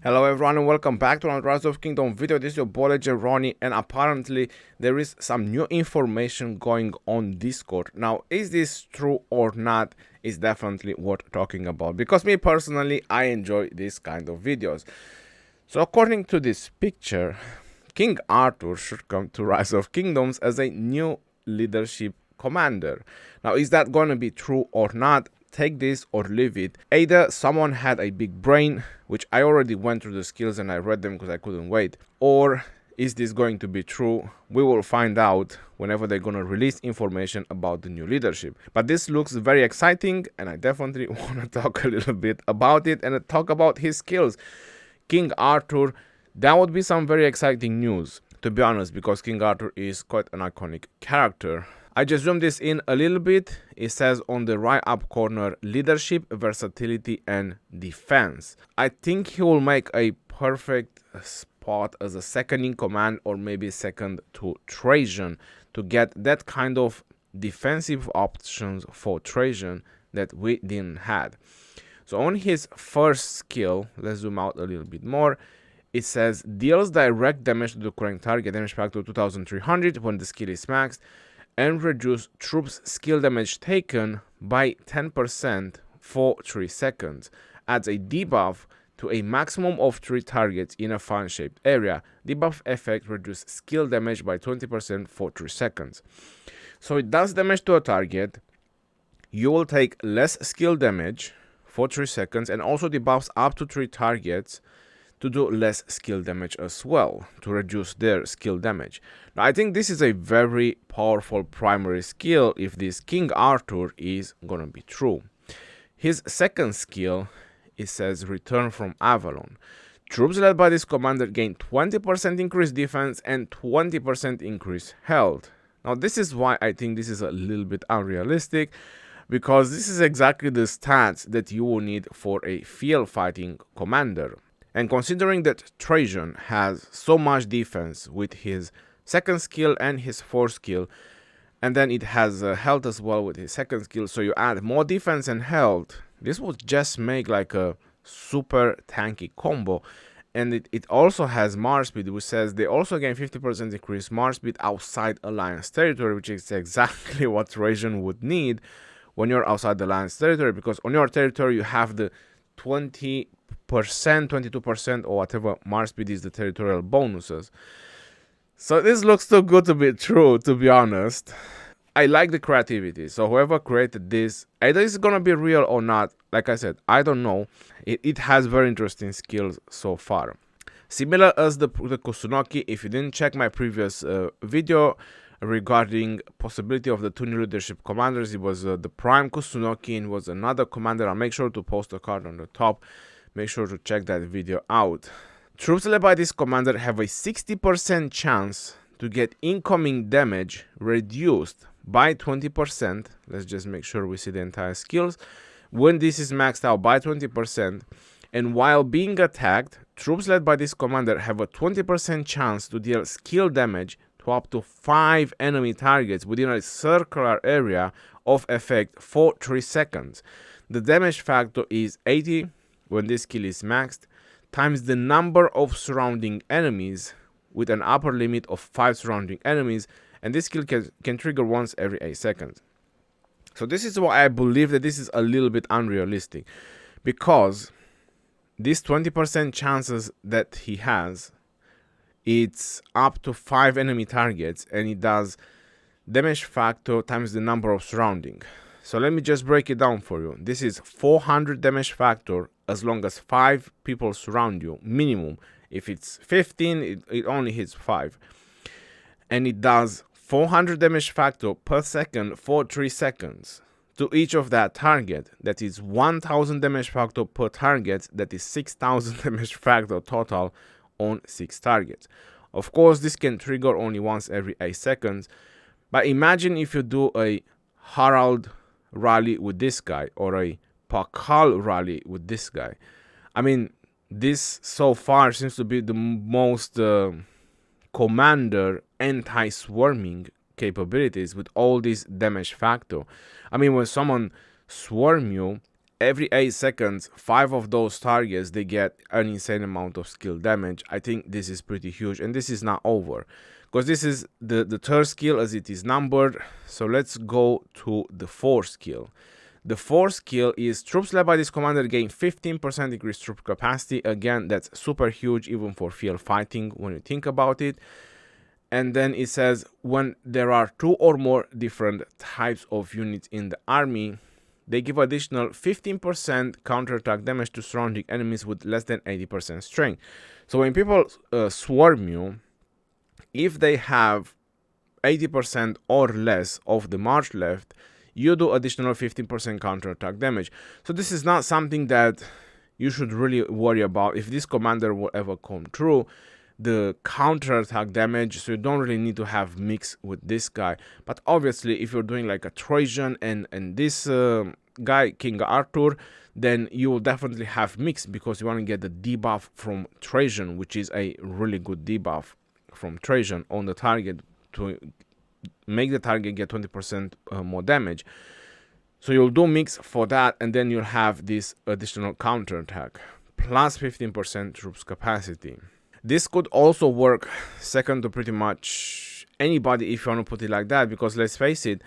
Hello everyone and welcome back to another Rise of Kingdom video. This is your boy Legend Ronnie, and apparently there is some new information going on Discord. Now, is this true or not is definitely worth talking about, because me personally, I enjoy this kind of videos. So according to this picture, King Arthur should come to Rise of Kingdoms as a new leadership commander. Now, is that going to be true or not? Take this or leave it. Either someone had a big brain, which I already went through the skills and I read them because I couldn't wait, or is this going to be true? We will find out whenever they're going to release information about the new leadership. But this looks very exciting, and I definitely want to talk a little bit about it and talk about his skills. King Arthur, that would be some very exciting news, to be honest, because King Arthur is quite an iconic character. I just zoomed this in a little bit. It says on the right up corner, leadership, versatility, and defense. I think he will make a perfect spot as a second in command, or maybe second to Trajan, to get that kind of defensive options for Trajan that we didn't had. So on his first skill, let's zoom out a little bit more. It says deals direct damage to the current target, damage factor 2300 when the skill is maxed, and reduce troops' skill damage taken by 10% for 3 seconds. Adds a debuff to a maximum of 3 targets in a fan-shaped area. Debuff effect reduces skill damage by 20% for 3 seconds. So it does damage to a target. You will take less skill damage for 3 seconds, and also debuffs up to 3 targets to do less skill damage as well, to reduce their skill damage. Now, I think this is a very powerful primary skill if this King Arthur is gonna be true. His second skill, it says return from Avalon. Troops led by this commander gain 20% increased defense and 20% increased health. Now, this is why I think this is a little bit unrealistic, because this is exactly the stats that you will need for a field fighting commander. And considering that Trajan has so much defense with his second skill and his fourth skill, and then it has health as well with his second skill, so you add more defense and health, this would just make like a super tanky combo. And it also has Mars speed, which says they also gain 50% increased Mars speed outside Alliance territory, which is exactly what Trajan would need when you're outside the Alliance territory, because on your territory you have the 20%, 22%, or whatever Mars speed is, the territorial bonuses. So this looks too good to be true, to be honest. I like the creativity, so whoever created this, either it's gonna be real or not, like I said, I don't know. It has very interesting skills so far. Similar as the Kusunoki. If you didn't check my previous video regarding possibility of the 2 new leadership commanders, it was the Prime Kusunoki, and it was another commander. I'll make sure to post a card on the top. Make sure to check that video out. Troops led by this commander have a 60% chance to get incoming damage reduced by 20%. Let's just make sure we see the entire skills. When this is maxed out by 20%, and while being attacked, troops led by this commander have a 20% chance to deal skill damage to up to 5 enemy targets within a circular area of effect for 3 seconds. The damage factor is 80 when this skill is maxed, times the number of surrounding enemies, with an upper limit of 5 surrounding enemies, and this skill can trigger once every 8 seconds. So this is why I believe that this is a little bit unrealistic, because these 20% chances that he has, it's up to 5 enemy targets, and it does damage factor times the number of surrounding. So let me just break it down for you. This is 400 damage factor as long as 5 people surround you, minimum. If it's 15, it only hits 5. And it does 400 damage factor per second for 3 seconds to each of that target. That is 1000 damage factor per target. That is 6000 damage factor total on 6 targets. Of course, this can trigger only once every 8 seconds. But imagine if you do a Harald rally with this guy, or a Pakal rally with this guy. I mean, this so far seems to be the most commander anti-swarming capabilities with all this damage factor. I mean, when someone swarm you, every 8 seconds, 5 of those targets, they get an insane amount of skill damage. I think this is pretty huge, and this is not over, because this is the third skill as it is numbered. So let's go to the fourth skill. The fourth skill is troops led by this commander gain 15% increased troop capacity. Again, that's super huge even for field fighting when you think about it. And then it says when there are 2 or more different types of units in the army, they give additional 15% counterattack damage to surrounding enemies with less than 80% strength. So when people swarm you, if they have 80% or less of the march left, you do additional 15% counterattack damage. So this is not something that you should really worry about if this commander will ever come true. The counterattack damage, so you don't really need to have mix with this guy. But obviously, if you're doing like a Trajan and this guy, King Arthur, then you will definitely have mix, because you want to get the debuff from Trajan, which is a really good debuff from Trajan on the target to make the target get 20% more damage. So you'll do mix for that, and then you'll have this additional counterattack plus 15% troops capacity. This could also work second to pretty much anybody, if you want to put it like that, because let's face it,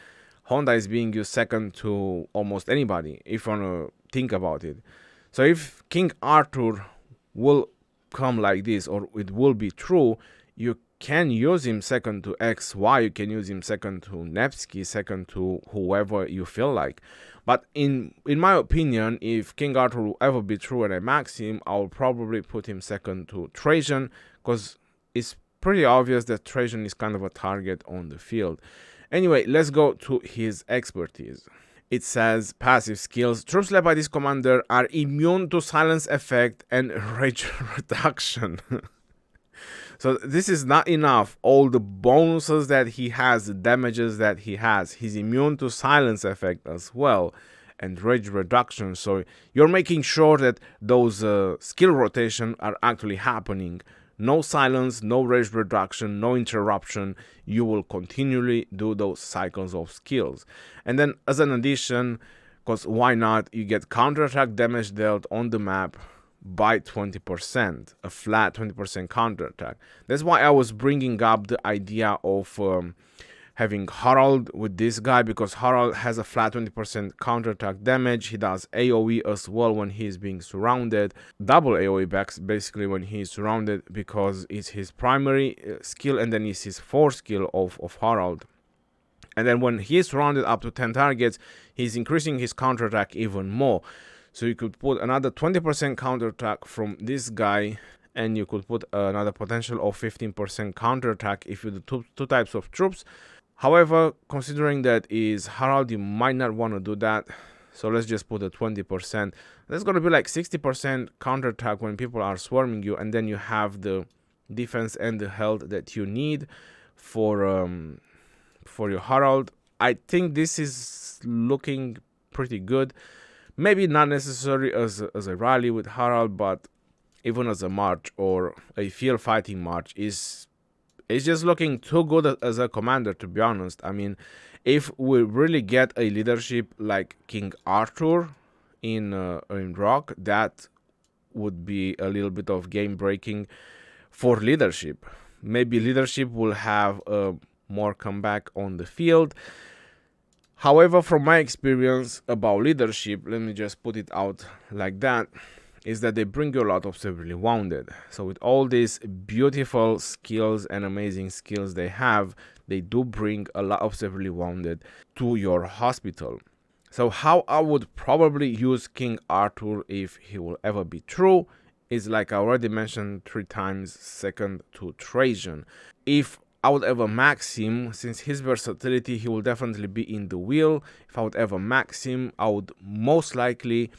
Honda is being used second to almost anybody, if you want to think about it. So if King Arthur will come like this, or it will be true, you can use him second to XY, you can use him second to Nevsky, second to whoever you feel like. But in my opinion, if King Arthur will ever be true and I max him, I'll probably put him second to Trajan, because it's pretty obvious that Trajan is kind of a target on the field. Anyway, let's go to his expertise. It says passive skills. Troops led by this commander are immune to silence effect and rage reduction. So this is not enough. All the bonuses that he has, the damages that he has, he's immune to silence effect as well, and rage reduction. So you're making sure that those skill rotation are actually happening. No silence, no rage reduction, no interruption. You will continually do those cycles of skills. And then as an addition, because why not, you get counterattack damage dealt on the map by 20%, a flat 20% counterattack. That's why I was bringing up the idea of having Harald with this guy, because Harald has a flat 20% counterattack damage. He does AoE as well when he is being surrounded, double AoE backs basically when he is surrounded, because it's his primary skill and then it's his fourth skill of Harald. And then when he is surrounded up to 10 targets, he's increasing his counterattack even more. So you could put another 20% counterattack from this guy, and you could put another potential of 15% counterattack if you do two types of troops. However, considering that is Harald, you might not want to do that. So let's just put a 20%. That's going to be like 60% counterattack when people are swarming you, and then you have the defense and the health that you need for your Harald. I think this is looking pretty good. Maybe not necessarily as a rally with Harald, but even as a march or a field fighting march it's just looking too good as a commander, to be honest. I mean, if we really get a leadership like King Arthur in Rock, that would be a little bit of game breaking for leadership. Maybe leadership will have more comeback on the field. However, from my experience about leadership, let me just put it out like that, is that they bring you a lot of severely wounded. So with all these beautiful skills and amazing skills they have, they do bring a lot of severely wounded to your hospital. So how I would probably use King Arthur if he will ever be true is, like I already mentioned 3 times, second to Trajan. If I would ever max him, since his versatility, he will definitely be in the wheel. If I would ever max him, I would most likely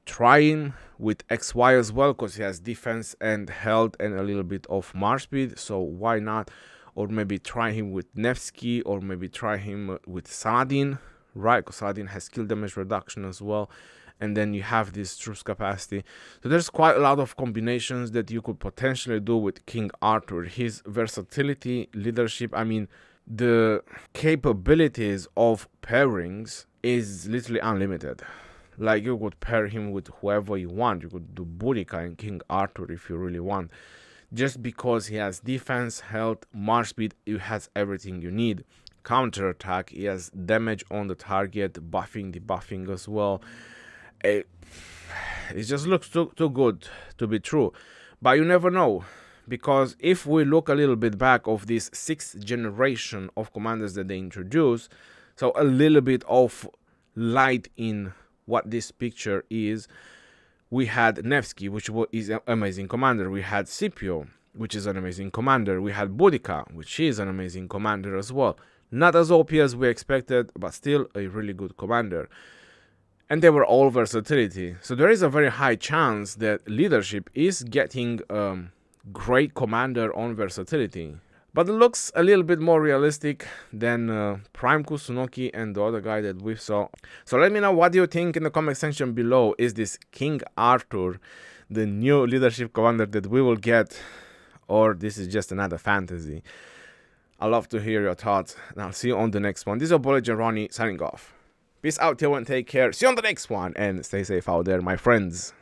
try him with XY as well, because he has defense and health and a little bit of march speed, so why not? Or maybe try him with Nevsky, or maybe try him with Saladin, right? Because Saladin has skill damage reduction as well. And then you have this troops capacity. So there's quite a lot of combinations that you could potentially do with King Arthur. His versatility, leadership, I mean, the capabilities of pairings is literally unlimited. Like, you could pair him with whoever you want. You could do Boudica and King Arthur if you really want. Just because he has defense, health, march speed, he has everything you need. Counter attack, he has damage on the target, buffing, debuffing as well. It just looks too good to be true. But you never know, because if we look a little bit back of this 6th generation of commanders that they introduced, so a little bit of light in what this picture is, we had Nevsky, which is an amazing commander. We had Scipio, which is an amazing commander. We had Boudica, which is an amazing commander as well. Not as OP as we expected, but still a really good commander. And they were all versatility. So there is a very high chance that leadership is getting great commander on versatility. But it looks a little bit more realistic than Prime Kusunoki and the other guy that we saw. So let me know what you think in the comment section below. Is this King Arthur the new leadership commander that we will get, or this is just another fantasy? I'd love to hear your thoughts, and I'll see you on the next one. This is your boy Ronnie signing off. Peace out, till and take care. See you on the next one, and stay safe out there, my friends.